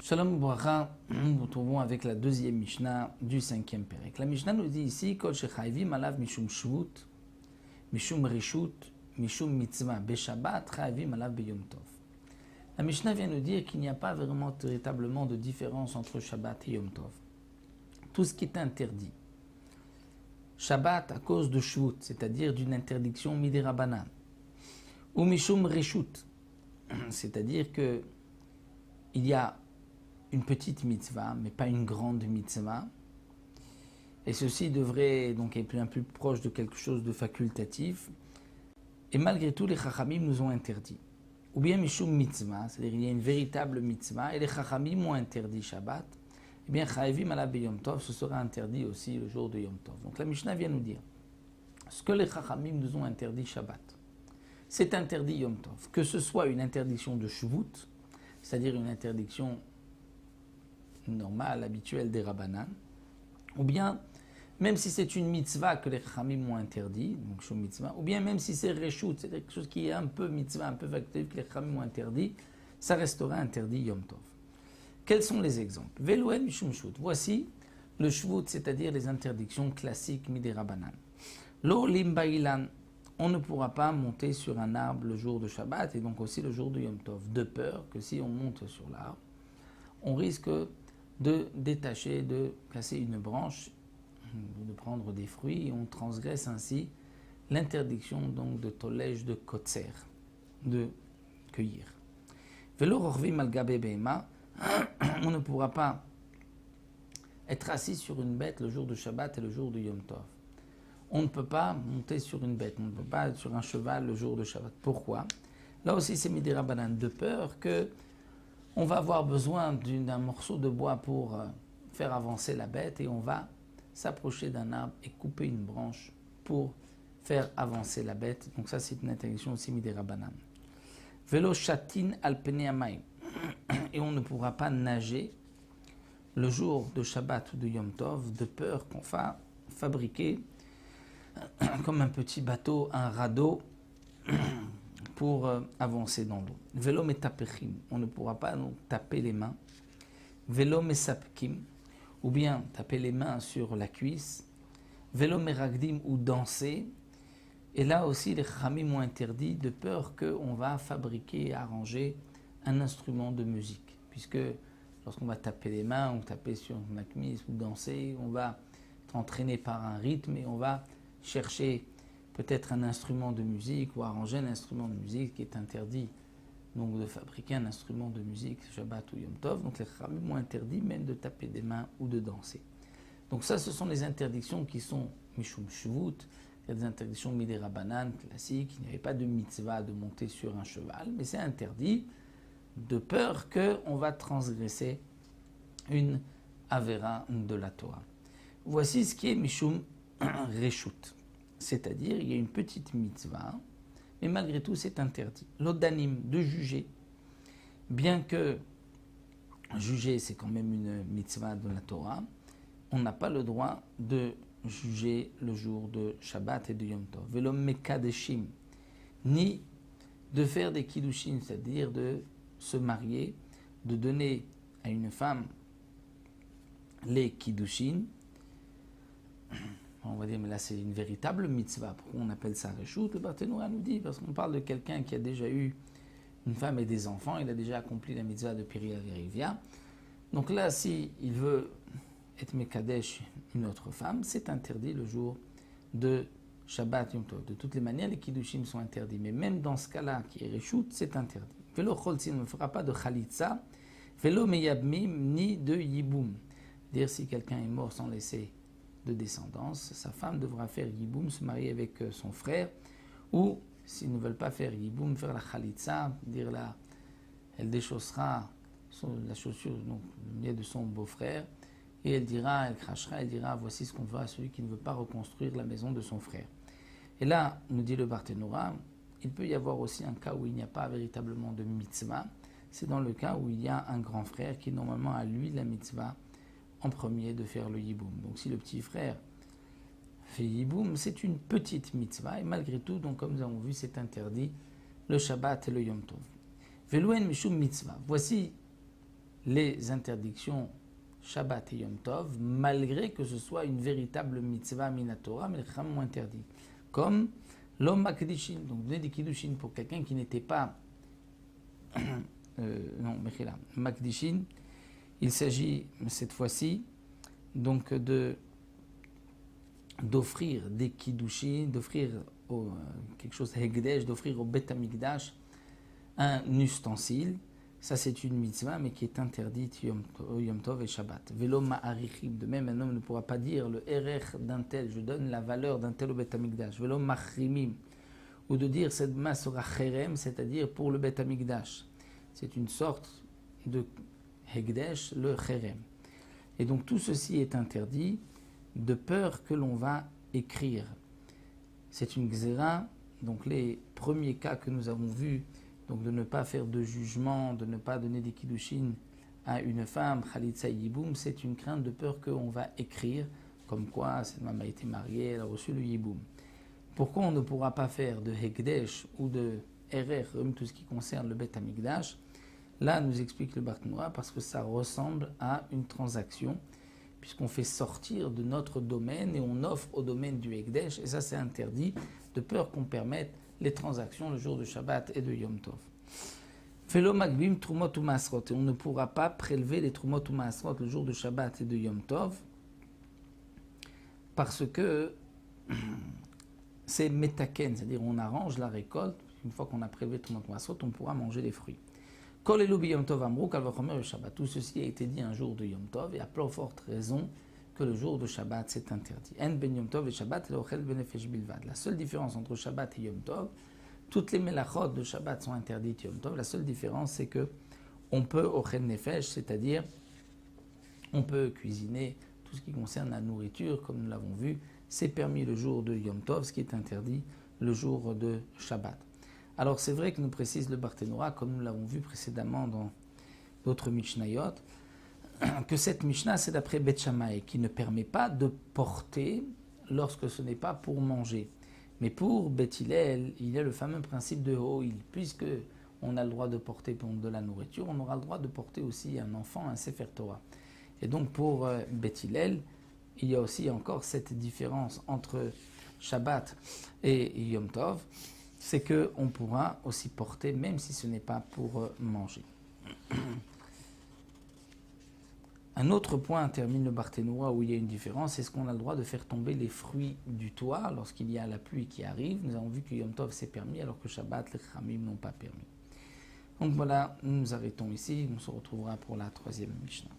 Shalom Bracha, nous nous retrouvons avec la deuxième Mishnah du 5e Pérec. La Mishnah nous dit ici Kol shechayvim alav mishum shvut, mishum reshut, mishum mitzvah, beshabbat chayvim alav beyom tov. La Mishnah vient nous dire qu'il n'y a pas vraiment véritablement de différence entre Shabbat et Yom Tov. Tout ce qui est interdit, Shabbat à cause de shvut, c'est-à-dire d'une interdiction midei rabbanan, ou mishum reshut, c'est-à-dire que il y a une petite mitzvah, mais pas une grande mitzvah. Et ceci devrait donc être un peu plus proche de quelque chose de facultatif. Et malgré tout, les chachamim nous ont interdit. Ou bien mishum mitzvah, c'est-à-dire il y a une véritable mitzvah, et les chachamim ont interdit Shabbat. Eh bien, chayvim alav beyom tov, ce sera interdit aussi le jour de Yom Tov. Donc la Mishnah vient nous dire, ce que les chachamim nous ont interdit Shabbat, c'est interdit Yom Tov. Que ce soit une interdiction de shvut, c'est-à-dire une interdiction normale, habituelle des rabbanan, ou bien, même si c'est une mitzvah que les chachamim ont interdit, donc shum mitzvah, ou bien même si c'est reshut, c'est quelque chose qui est un peu mitzvah, un peu facultatif que les chachamim ont interdit, ça restera interdit Yom Tov. Quels sont les exemples? Veloen mishum shvut. Voici le shvut, c'est-à-dire les interdictions classiques midei rabbanan. Lo lim ba'ilan. On ne pourra pas monter sur un arbre le jour de Shabbat et donc aussi le jour de Yom Tov, de peur que si on monte sur l'arbre, on risque de détacher, de casser une branche, de prendre des fruits, et on transgresse ainsi l'interdiction donc de tolège de kotser, de cueillir. Velo rorvim al gabe behema, on ne pourra pas être assis sur une bête le jour de Shabbat et le jour de Yom Tov. On ne peut pas monter sur une bête, on ne peut pas être sur un cheval le jour de Shabbat. Pourquoi? Là aussi c'est midei rabbanan, de peur que on va avoir besoin d'un morceau de bois pour faire avancer la bête et on va s'approcher d'un arbre et couper une branche pour faire avancer la bête. Donc ça c'est une interdiction aussi midei rabbanan. Velo shatin al penei hamayim, et on ne pourra pas nager le jour de Shabbat ou de Yom Tov de peur qu'on va fabriquer comme un petit bateau, un radeau pour avancer dans l'eau. Velo metapechim, on ne pourra pas donc taper les mains. Velo mesapkim, ou bien taper les mains sur la cuisse. Velo meragdim, ou danser. Et là aussi, les chachamim ont interdit de peur qu'on va fabriquer et arranger un instrument de musique. Puisque lorsqu'on va taper les mains, ou taper sur la cuisse, ou danser, on va être entraîné par un rythme et on va chercher peut-être un instrument de musique ou arranger un instrument de musique qui est interdit, donc de fabriquer un instrument de musique, Shabbat ou Yom Tov. Donc les chachamim ont interdit même de taper des mains ou de danser. Donc ça, ce sont les interdictions qui sont mishum shvut, il y a des interdictions midei rabbanan classiques, il n'y avait pas de mitzvah de monter sur un cheval, mais c'est interdit de peur qu'on va transgresser une avera de la Torah. Voici ce qui est mishum reshut, c'est-à-dire il y a une petite mitzvah, mais malgré tout c'est interdit. L'odanim, de juger, bien que juger c'est quand même une mitzvah de la Torah, on n'a pas le droit de juger le jour de Shabbat et de Yom Tov. Velo mekadeshim, ni de faire des kiddushin, c'est-à-dire de se marier, de donner à une femme les kiddushin. On va dire, mais là c'est une véritable mitzvah. Pourquoi on appelle ça reshut? Le Barthénoura nous dit, parce qu'on parle de quelqu'un qui a déjà eu une femme et des enfants, il a déjà accompli la mitzvah de Piriya Verivia. Donc là, si il veut être mekadesh une autre femme, c'est interdit le jour de Shabbat Yom Tov. De toutes les manières, les kiddushim sont interdits, mais même dans ce cas-là, qui est reshut, c'est interdit. Velo cholzin ne fera pas de chalitza, velo meyabmim, ni de yiboum. Dire si quelqu'un est mort sans laisser de descendance, sa femme devra faire yiboum, se marier avec son frère, ou s'ils ne veulent pas faire yiboum, faire la chalitza, dire là, elle déchaussera la chaussure, donc le mieux de son beau-frère, et elle dira, elle crachera, elle dira, voici ce qu'on fera à celui qui ne veut pas reconstruire la maison de son frère. Et là, nous dit le Barthénoura, il peut y avoir aussi un cas où il n'y a pas véritablement de mitzvah, c'est dans le cas où il y a un grand frère qui normalement a lui la mitzvah en premier de faire le yiboum. Donc si le petit frère Yiboum, c'est une petite mitzvah et malgré tout, donc comme nous avons vu, c'est interdit le Shabbat et le Yom Tov. Velouen mishum mitzvah. Voici les interdictions Shabbat et Yom Tov, malgré que ce soit une véritable mitzvah minatora, mais les Chachamim ont interdit. Comme l'homme makdishin, donc donner des kiddushin pour quelqu'un qui n'était pas Mechila, makdishin. Il s'agit cette fois-ci donc d'offrir des kiddushin, d'offrir quelque chose hegdesh, d'offrir au Bet Hamikdash un ustensile. Ça c'est une mitzvah mais qui est interdite Yom Tov et Shabbat. Velo ma'arichim, de même un homme ne pourra pas dire le erech d'un tel, je donne la valeur d'un tel au Bet Hamikdash. Velo machrimim, ou de dire cette masse sera cherem, c'est-à-dire pour le Bet Hamikdash. C'est une sorte de hegdesh, le cherem. Et donc tout ceci est interdit de peur que l'on va écrire. C'est une xéra, donc les premiers cas que nous avons vus, donc de ne pas faire de jugement, de ne pas donner des kiddushin à une femme, Khalitsa Yiboum, c'est une crainte de peur qu'on va écrire, comme quoi cette maman a été mariée, elle a reçu le Yiboum. Pourquoi on ne pourra pas faire de Hekdesh ou de Erer, tout ce qui concerne le Bet Hamikdash? Là, nous explique le Barthénois, parce que ça ressemble à une transaction, puisqu'on fait sortir de notre domaine et on offre au domaine du Hekdesh, et ça c'est interdit, de peur qu'on permette les transactions le jour de Shabbat et de Yom Tov. Felo magbim trumot ou maasrot, et on ne pourra pas prélever les trumot ou maasrot le jour de Shabbat et de Yom Tov, parce que c'est metaken, c'est-à-dire on arrange la récolte, une fois qu'on a prélevé trumot ou maasrot, on pourra manger les fruits. Kol elu b'Yom Tov amrou kal vachomer le Shabbat. Tout ceci a été dit un jour de Yom Tov, et à plus forte raison que le jour de Shabbat c'est interdit. En ben Yom Tov et Shabbat l'ochel benefesh bilvad. La seule différence entre Shabbat et Yom Tov, toutes les melachot de Shabbat sont interdites Yom Tov. La seule différence c'est que on peut ochel nefesh, c'est-à-dire on peut cuisiner tout ce qui concerne la nourriture, comme nous l'avons vu, c'est permis le jour de Yom Tov, ce qui est interdit le jour de Shabbat. Alors c'est vrai que nous précise le Barthénois, comme nous l'avons vu précédemment dans d'autres Mishnayot, que cette Mishnah c'est d'après Beth Shammai, qui ne permet pas de porter lorsque ce n'est pas pour manger. Mais pour Beth Hillel, il y a le fameux principe de Ho'il, puisque on a le droit de porter pour de la nourriture, on aura le droit de porter aussi un enfant, un Sefer Torah. Et donc pour Beth Hillel, il y a aussi encore cette différence entre Shabbat et Yom Tov, c'est qu'on pourra aussi porter, même si ce n'est pas pour manger. Un autre point termine le Barthénois où il y a une différence, c'est ce qu'on a le droit de faire tomber les fruits du toit lorsqu'il y a la pluie qui arrive. Nous avons vu que Yom Tov c'est permis, alors que Shabbat, les Chachamim n'ont pas permis. Donc voilà, nous nous arrêtons ici, on se retrouvera pour la troisième Mishnah.